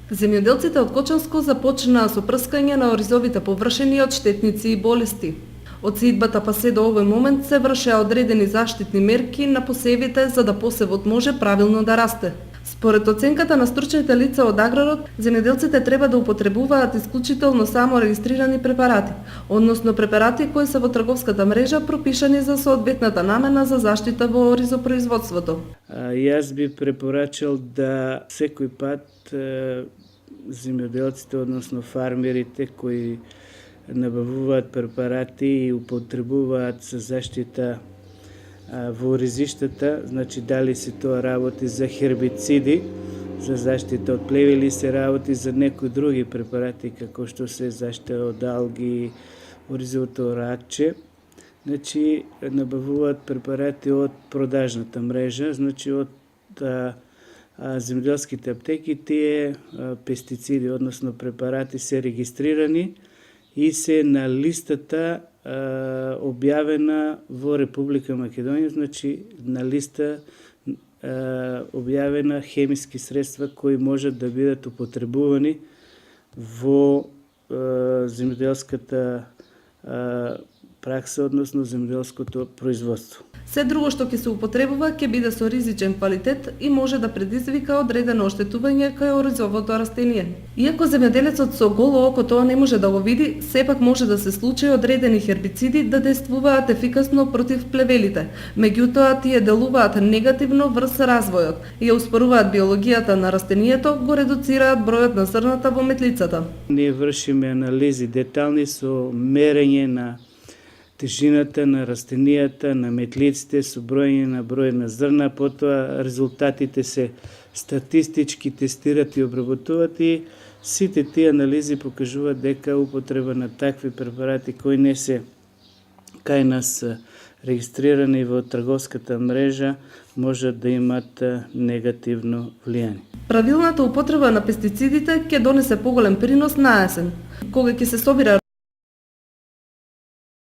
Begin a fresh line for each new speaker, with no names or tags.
Земјоделците од Кочанско започнаа со прскање на оризовите површини од штетници и болести. Од сејдбата па се до овој момент се вршеа одредени заштитни мерки на посевите за да посевот може правилно да расте. Според оценката на стручните лица од аграрот, земјоделците треба да употребуваат исклучително само регистрирани препарати, односно препарати кои се во трговската мрежа пропишани за соодветната намена за заштита во оризопроизводството.
Јас би препорачал да секој пат земјоделците, односно фармерите кои набавуваат препарати и употребуваат за заштита во оризиштата, значи дали се тоа работи за хербициди, за заштита од плевели, се работи за некои други препарати како што се заштита од алги, оризовото ракче. Значи набавуваат препарати од продажната мрежа, значи од земјоделските аптеки. Тие пестициди, односно препарати се регистрирани и се на листата објавена во Република Македонија, значи на листа објавена хемиски средства кои можат да бидат употребувани во земјоделската пракса, односно земјоделското производство.
Се друго што ќе се употребува ќе биде со ризичен квалитет и може да предизвика одредено оштетување кај оризовото растение. Иако земјоделецот со голо око тоа не може да го види, сепак може да се случи одредени хербициди да действуваат ефикасно против плевелите. Меѓутоа тие делуваат негативно врз развојот, ја успоруваат биологијата на растението, го редуцираат бројот на зрната во метлицата.
Ние вршиме анализи детални со мерење на тежината на растенијата, на метлиците, со број на зрна, потоа резултатите се статистички тестират и обработуват и сите тие анализи покажуваат дека употреба на такви препарати кои не се кај нас регистрирани во трговската мрежа можат да имат негативно влијание.
Правилната употреба на пестицидите ќе донесе поголем принос на есен, кога ќе се собира